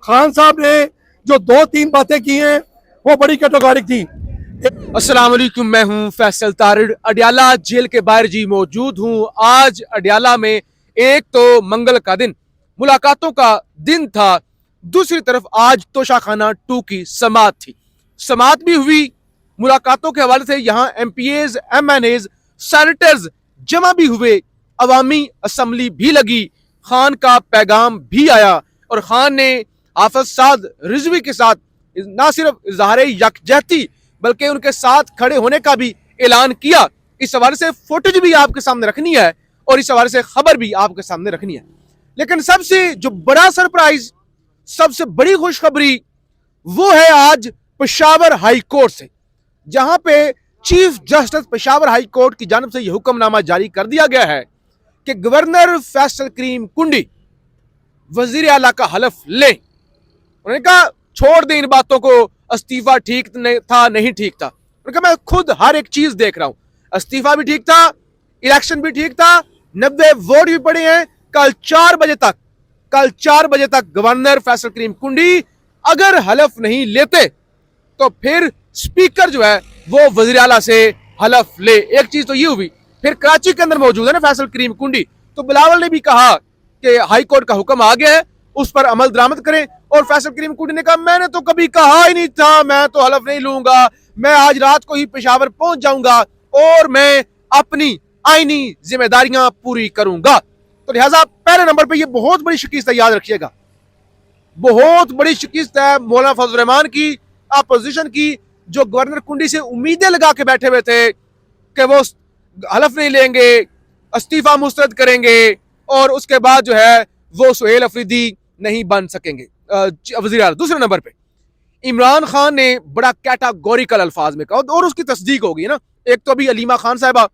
खान साहब ने जो दो तीन बातें की हैं वो बड़ी कैटेगोरिक थी। अस्सलाम वालेकुम, मैं हूं फैसल तारिड़, अडयाला जेल के बाहर जी मौजूद हूं। आज अडयाला में एक तो मंगल का दिन, मुलाकातों का दिन था, दूसरी तरफ आज तोशाखाना 2 की समात थी। समात भी हुई, मुलाकातों के हवाले से यहाँ MPAs, MNAs, सेनेटर्स जमा भी हुए, अवामी असम्बली भी लगी, खान का पैगाम भी आया और खान ने हाफिज साद रिजवी के साथ ना सिर्फ इजहार यकजहती बल्कि उनके साथ खड़े होने का भी ऐलान किया। इस हवाले से फुटेज भी आपके सामने रखनी है और इस हवाले से खबर भी आपके सामने रखनी है। लेकिन सबसे जो बड़ा सरप्राइज, सबसे बड़ी खुशखबरी वो है आज पेशावर हाई कोर्ट से, जहां पे chief justice Peshawar high court की जानब से यह हुक्मनामा जारी कर दिया गया है कि गवर्नर फैसल करीम कुंडी वजीर आला का हलफ ले। उन्होंने कहा छोड़ दें इन बातों को, इस्तीफा ठीक था नहीं ठीक था। उन्होंने कहा मैं खुद हर एक चीज देख रहा हूं, इस्तीफा भी ठीक था, इलेक्शन भी ठीक था, 90 वोट भी पड़े हैं। कल 4 बजे तक गवर्नर फैसल करीम कुंडी अगर हलफ नहीं लेते तो फिर स्पीकर जो है वो वजीर आला से हलफ ले। एक चीज तो ये हुई। फिर कराची के अंदर मौजूद है ना फैसल करीम कुंडी, तो बिलावल ने भी कहा कि हाई कोर्ट का हुक्म आ गया है, उस पर अमल दरामद करें। और फैसल करीम कुंडी ने कहा मैंने तो कभी कहा ही नहीं था, मैं तो हलफ नहीं लूंगा, मैं आज रात को ही पेशावर पहुंच जाऊंगा और मैं अपनी आईनी जिम्मेदारियां पूरी करूंगा। तो लिहाजा पहले नंबर पे ये बहुत बड़ी शिकस्त है, याद रखिएगा, बहुत बड़ी शिकस्त है मौलाना फजल रहमान की, अपोजिशन की, जो गवर्नर कुंडी से उम्मीदें लगा के बैठे हुए थे कि वो हलफ नहीं लेंगे, इस्तीफा मुस्तरद करेंगे और उसके बाद जो है वो सुहेल अफरीदी नहीं बन सकेंगे वजीर आला। दूसरे नंबर पे इमरान खान ने बड़ा कैटागोरिकल अल्फाज में कहा और उसकी तस्दीक हो गई ना। एक तो अभी अलीमा खान साहिबा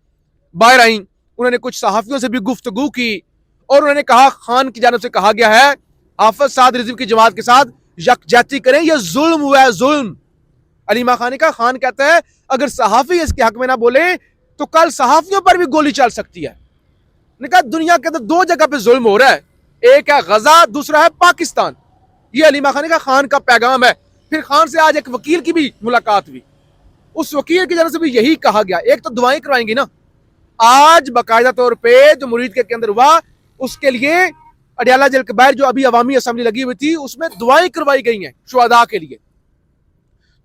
बाहर आई, उन्होंने कुछ सहाफियों से भी गुफ्तगू की और उन्होंने कहा खान की जानब से कहा गया है हाफिज साद रिजवी की जमात के साथ यकजहती करें, यह जुल्म हुआ है, जुल्म। अलीमा खान ने कहा, खान कहता है अगर सहाफी इसके हक में ना बोले तो कल सहाफियों पर भी गोली चल सकती है। ने कहा दुनिया के अंदर 2 जगह पे जुल्म हो रहा है, एक है गजा, दूसरा है पाकिस्तान। ये अलीमा खान का खान का पैगाम है। फिर खान से आज एक वकील की भी मुलाकात हुई, उस वकील की जानब से भी यही कहा गया। एक तो दुआएं करवाएंगी ना, आज बाकायदा तौर पे जो मुरीद के अंदर हुआ उसके लिए अडयाला जेल के बाहर जो अभी अवामी असम्बली लगी हुई थी उसमें दुआएं करवाई गई हैं शुहदा के लिए।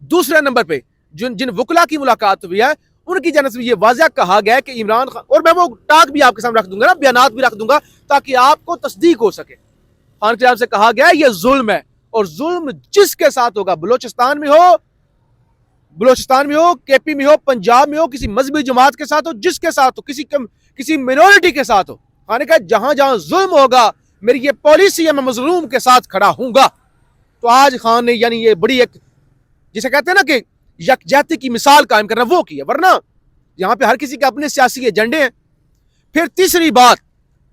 दूसरे नंबर पे जिन वकला की मुलाकात हुई है उनकी जानब से ये वाज़ह कहा गया कि इमरान खान, और मैं वो टाक भी आपके सामने रख दूंगा ना, बयानात भी रख दूंगा ताकि आपको तस्दीक हो सके। खान की जानब से कहा गया ये जुल्म है और जुल्म जिसके साथ होगा, बलोचिस्तान में हो, KP में हो, पंजाब में हो, किसी मजहबी जमात के साथ हो, जिसके साथ हो, किसी मिनोरिटी के साथ हो, खान ने कहा जहां जहां जुल्म होगा मेरी ये पॉलिसी है, मैं मजलूम के साथ खड़ा हूंगा। तो आज खान ने यानी ये बड़ी एक, जिसे कहते हैं ना कि यकजहती की मिसाल कायम करना, वो किया। वरना यहां पे हर किसी के अपने सियासी एजेंडे हैं। फिर तीसरी बात,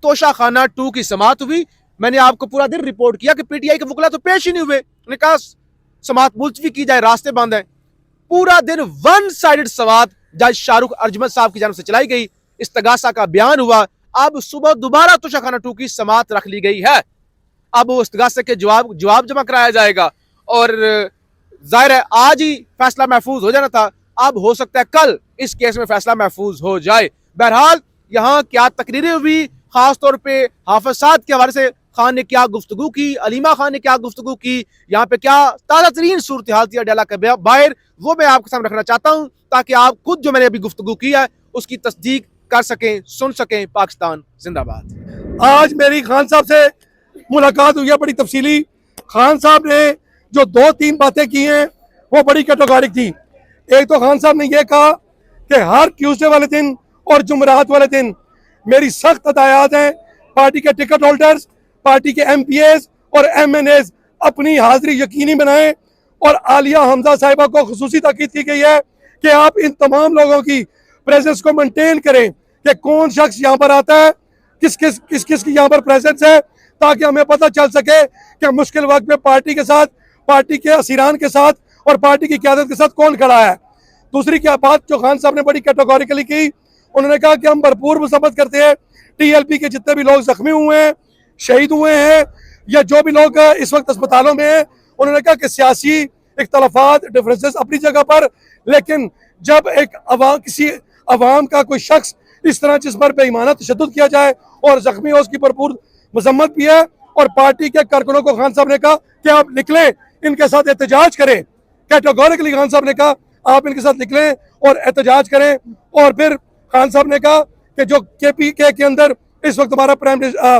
तोशाखाना 2 की समात हुई। मैंने आपको पूरा दिन रिपोर्ट किया कि PTI के वकला तो पेश ही नहीं हुए, उन्होंने कहा समात मुलतवी की जाए, रास्ते बंद है। पूरा दिन वन साइडेड समात जज शाहरुख अर्जमत साहब की जानब से चलाई गई, इस्तगासा का बयान हुआ। अब सुबह दोबारा तोशाखाना 2 की समात रख ली गई है। अब वो इस्तगासे के जवाब जमा कराया जाएगा और जाहिर है आज ही फैसला महफूज हो जाना था, अब हो सकता है कल इस केस में फैसला महफूज हो जाए। बहरहाल यहाँ क्या तकरीरें हुई, खास तौर पे हाफिज साद के हवाले से खान ने क्या गुफ्तगू की, अलीमा खान ने क्या गुफ्तगू की, यहाँ पे क्या ताज़ा तरीन सूरत हाल थी अडयाला के बाहर, वो मैं आपके सामने रखना चाहता हूँ ताकि आप खुद जो मैंने अभी गुफ्तगू की है उसकी तस्दीक कर सकें, सुन सकें। पाकिस्तान जिंदाबाद। आज मेरी खान साहब से मुलाकात हुई है बड़ी तफसीली। खान साहब ने जो 2-3 बातें की हैं वो बड़ी कैटेगोरिक थी। एक तो खान साहब ने यह कहा कि हर ट्यूसडे वाले दिन और जुमरात वाले दिन मेरी सख्त हदायत हैं, पार्टी के टिकट होल्डर्स, पार्टी के MPAs और MNAs अपनी हाजिरी यकीनी बनाएं। और आलिया हमजा साहिबा को खुसूसी ताकीद की गई है कि आप इन तमाम लोगों की प्रेजेंस को मेंटेन करें कि कौन शख्स यहाँ पर आता है, किस किस की यहाँ पर प्रेजेंस है, ताकि हमें पता चल सके कि मुश्किल वक्त में पार्टी के साथ, पार्टी के असीरान के साथ और पार्टी की क़यादत के साथ कौन खड़ा है। दूसरी क्या बात जो खान साहब ने बड़ी कैटेगोरिकली की, उन्होंने कहा कि हम भरपूर मुसम्मत करते हैं TLP के जितने भी लोग जख्मी हुए हैं, शहीद हुए हैं, या जो भी लोग इस वक्त अस्पतालों में हैं, उन्होंने कहा कि सियासी इख्तलाफात डिफरेंसेस अपनी जगह पर, लेकिन जब एक किसी अवाम का कोई शख्स इस तरह जिस पर बेईमाना तशद्दुद किया जाए और जख्मी हो, उसकी भरपूर मजम्मत भी है। और पार्टी के कारकुनों को खान साहब ने कहा कि आप निकलें, इनके साथ एहतजाज करें। कैटेगोरिकली खान साहब ने कहा आप इनके साथ निकलें और एहतजाज करें। और फिर खान साहब ने कहा कि जो KPK के अंदर इस वक्त हमारा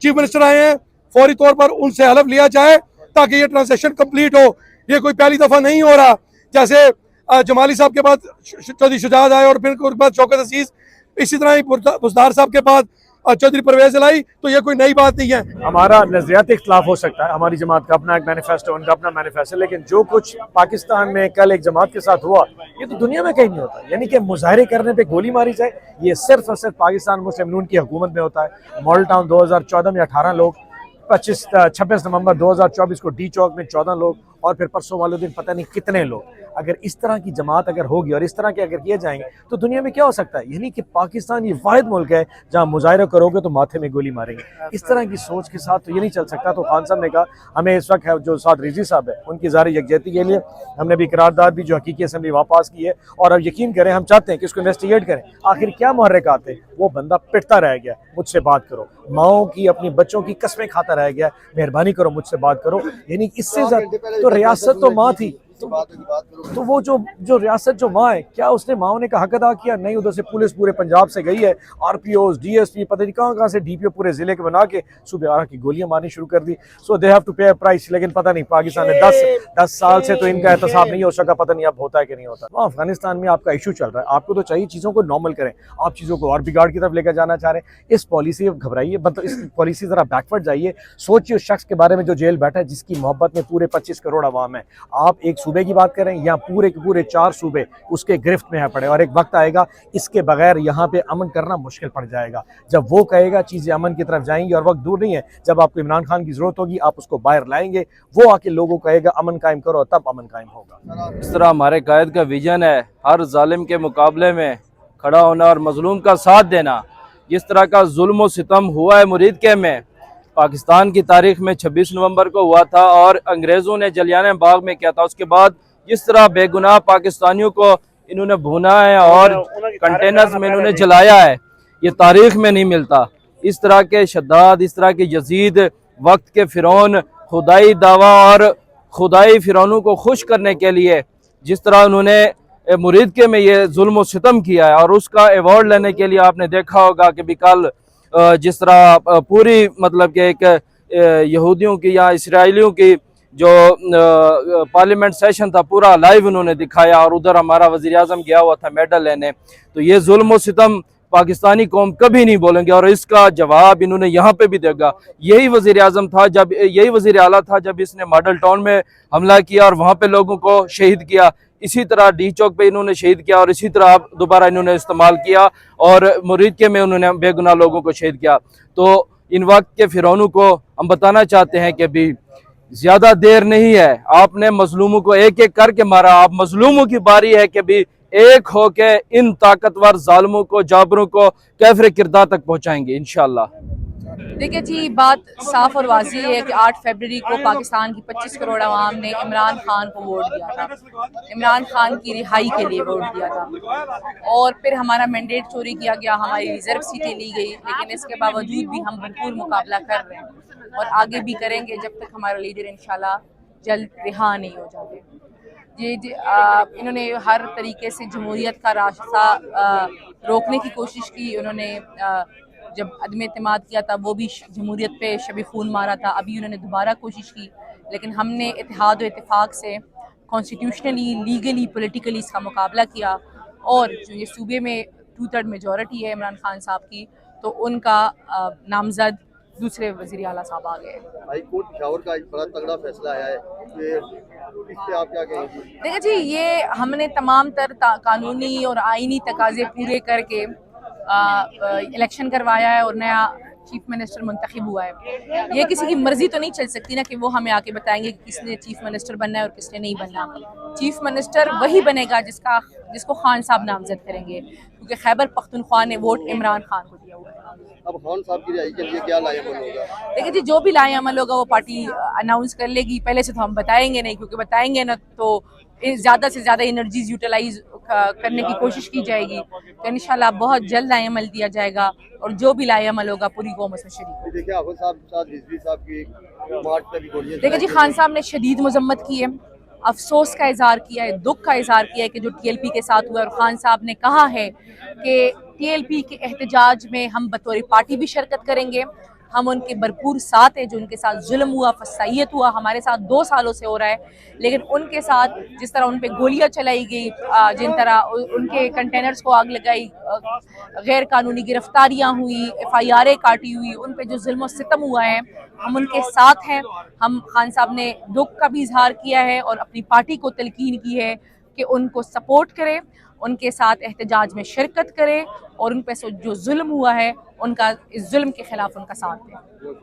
चीफ मिनिस्टर आए हैं, फौरी तौर पर उनसे हलफ लिया जाए ताकि ये ट्रांजेक्शन कंप्लीट हो। ये कोई पहली दफा नहीं हो रहा, जैसे जमाली साहब के बाद चौधरी शुजात आए और फिर उसके बाद शौकत अजीज, इसी तरह ही बुजदार साहब के बाद चौधरी परवेज लाई, तो ये कोई नई बात नहीं है। हमारा नजरियाती इख्तलाफ हो सकता है, हमारी जमात का अपना एक मैनिफेस्टो, उनका अपना मैनिफेस्टो, लेकिन जो कुछ पाकिस्तान में कल एक जमात के साथ हुआ, ये तो दुनिया में कहीं नहीं होता। यानी कि मुजाहरे करने पे गोली मारी जाए, ये सिर्फ और सिर्फ पाकिस्तान मुस्लिम नून की हुकूमत में होता है। मॉडल टाउन 2014 में 18 लोग, 26 नवंबर 2024 को डी चौक में 14 लोग, और फिर परसों वाले दिन पता नहीं कितने लोग। अगर इस तरह की जमात अगर होगी और इस तरह के अगर किए जाएंगे तो दुनिया में क्या हो सकता है। यानी कि पाकिस्तान ये वाहिद मुल्क है जहाँ मुजाहरा करोगे तो माथे में गोली मारेंगे। इस तरह की सोच के साथ तो ये नहीं चल सकता। तो खान साहब ने कहा हमें इस वक्त है जो साथ रिजी साहब है उनकी ज़ाहिर यकजहती के लिए हमने भी करारदाद भी जो हकीकी असम्बली वहाँ पास की है, और अब यकीन करें हम चाहते हैं कि इसको इन्वेस्टिगेट करें, आखिर क्या मुहर्रिकात थे। वो बंदा पिटता रह गया, मुझसे बात करो, माओं की अपनी बच्चों की कस्में खाता रह गया, मेहरबानी करो मुझसे बात करो। यानी इससे ज़्यादा तो रियासत तो माँ थी, तो वो जो रियासत जो माँ है, क्या उसने माओ ने का हक अदा किया? नहीं, उधर से पुलिस पूरे पंजाब से गई है, RPOs DSP पता नहीं कहाँ से DPO पूरे जिले के बना के सुबह आरा की गोलियां मारनी शुरू कर दी। सो दे हैव टू पे अ प्राइस। लेकिन पता नहीं पाकिस्तान में 10 साल से तो इनका एहतसाब नहीं हो सका, पता नहीं अब होता है कि नहीं होता। वहाँ अफगानिस्तान में आपका इशू चल रहा है, आपको तो चाहिए चीज़ों को नॉर्मल करें, आप चीज़ों को और बिगाड़ की तरफ लेकर जाना चाह रहे हैं। इस पॉलिसी घबराइए, मतलब इस पॉलिसी ज़रा बैकवर्ड जाइए। सोचिए उस शख्स के बारे में जो जेल बैठा है, जिसकी मोहब्बत में पूरे 25 करोड़ अवाम है। आप एक सूबे की बात करें, पूरे के पूरे 4 सूबे उसके गिरफ्त में है पड़े, और एक वक्त आएगा इसके बगैर यहाँ पे अमन करना मुश्किल पड़ जाएगा। जब वो कहेगा चीज़ें अमन की तरफ जाएंगी, और वक्त दूर नहीं है जब आपको इमरान खान की जरूरत होगी, आप उसको बाहर लाएंगे, वो आके लोगों को कहेगा अमन कायम करो, तब अमन कायम होगा। इस तरह हमारे कायद का विजन है, हर जालिम के मुकाबले में खड़ा होना और मजलूम का साथ देना। जिस तरह का जुल्म व सितम हुआ है मुरीद के में, पाकिस्तान की तारीख में 26 नवंबर को हुआ था, और अंग्रेज़ों ने जलियान बाग में किया था। उसके बाद जिस तरह बेगुनाह पाकिस्तानियों को इन्होंने भूना है और कंटेनर्स में इन्होंने जलाया है, ये तारीख में नहीं मिलता। इस तरह के शद्दाद, इस तरह के यजीद, वक्त के फ़िरौन, खुदाई दावा और खुदाई फ़िरौनों को खुश करने के लिए जिस तरह उन्होंने मुरीद के में ये जुल्म व सितम किया है, और उसका एवॉर्ड लेने के लिए आपने देखा होगा कि भी कल जिस तरह पूरी मतलब कि एक यहूदियों की या इसराइलियों की जो पार्लियामेंट सेशन था पूरा लाइव उन्होंने दिखाया, और उधर हमारा वज़ीर आज़म गया हुआ था मेडल लेने। तो ये जुल्म व सितम पाकिस्तानी कौम कभी नहीं बोलेंगे, और इसका जवाब इन्होंने यहाँ पे भी देगा। यही वज़ीर आज़म था जब, यही वज़ीर आला था जब इसने मॉडल टाउन में हमला किया और वहाँ पे लोगों को शहीद किया। इसी तरह डी चौक पे इन्होंने शहीद किया, और इसी तरह दोबारा इन्होंने इस्तेमाल किया, और मुरीद के में उन्होंने बेगुनाह लोगों को शहीद किया। तो इन वक्त के फ़िरौनों को हम बताना चाहते हैं कि भी ज्यादा देर नहीं है, आपने मजलूमों को एक एक करके मारा, आप मजलूमों की बारी है कि भी एक हो के इन ताकतवर जालिमों को, जाबरों को कैफरे किरदार तक पहुंचाएंगे इंशाअल्लाह। देखिए जी, बात साफ और वाजी है कि 8 फरवरी को पाकिस्तान की 25 करोड़ आवाम ने इमरान खान को वोट दिया था, इमरान खान की रिहाई के लिए वोट दिया था, और फिर हमारा मैंडेट चोरी किया गया, हमारी रिजर्व सीटें ली गई। लेकिन इसके बावजूद भी हम भरपूर मुकाबला कर रहे हैं और आगे भी करेंगे जब तक हमारा लीडर इंशाल्लाह जल्द रिहा नहीं हो जाते। इन्होंने हर तरीके से जमहूरियत का रास्ता रोकने की कोशिश की। उन्होंने जब अदम एतमाद किया था वो भी जमहूरियत पे शब खून मारा था, अभी उन्होंने दोबारा कोशिश की। लेकिन हमने इत्तेहाद और इत्तेफाक से कॉन्स्टिट्यूशनली, लीगली, पॉलिटिकली इसका मुकाबला किया, और जो ये सूबे में 2/3 मेजॉरिटी है इमरान खान साहब की, तो उनका नामजद दूसरे वज़ीर आला साहब आ गए। हाई कोर्ट पेशावर का एक बड़ा तगड़ा फैसला आया है, इस पे आप क्या कहेंगे? देखिए जी, ये हमने तमाम तर कानूनी और आईनी तकाजे पूरे करके इलेक्शन करवाया है और नया चीफ मिनिस्टर मुंतखब हुआ है। ये किसी की मर्जी तो नहीं चल सकती ना कि वो हमें आके बताएंगे कि किसने चीफ मिनिस्टर बनना है और किसने नहीं बनना। चीफ मिनिस्टर वही बनेगा जिसको खान साहब नामजद करेंगे, क्योंकि खैबर पख्तूनख्वा ने वोट इमरान खान को दिया हुआ है। अब खान साहब की रिहाई के लिए क्या लाएमल होगा? देखिए जी, जो भी लाएअमल होगा वो पार्टी अनाउंस कर लेगी। पहले से तो हम बताएंगे नहीं, क्योंकि बताएंगे ना तो ज़्यादा से ज़्यादा एनर्जीज यूटिलाइज करने की कोशिश की जाएगी। तो इंशाल्लाह बहुत जल्द लाएअमल दिया जाएगा और जो भी लाएअमल होगा पूरी कौम उसमें शरीक होगी। देखिए आफत साहब साथ रिजवी साहब की मार्च पे भी गोलियां देखिए जी, खान साहब ने शदीद मजम्मत की है, अफसोस का इजहार किया है, दुख का इजहार किया है कि जो टीएलपी के साथ हुआ है। और खान साहब ने कहा है कि टीएलपी के एहतजाज में हम बतौर पार्टी भी शिरकत करेंगे, हम उनके भरपूर साथ हैं। जो उनके साथ जुल्म हुआ, फसाइयत हुआ, हमारे साथ 2 सालों से हो रहा है, लेकिन उनके साथ जिस तरह उन पे गोलियां चलाई गई, जिन तरह उनके कंटेनर्स को आग लगाई, गैर कानूनी गिरफ्तारियां हुई, FIR काटी हुई, उन पे जो जुल्म सितम हुआ है, हम उनके साथ हैं। हम खान साहब ने दुख का भी इजहार किया है और अपनी पार्टी को तलकीन की है कि उनको सपोर्ट करें, उनके साथ एहतजाज में शिरकत करें और उन पे जो जुल्म हुआ है उनका, इस जुल्म के खिलाफ उनका साथ दें।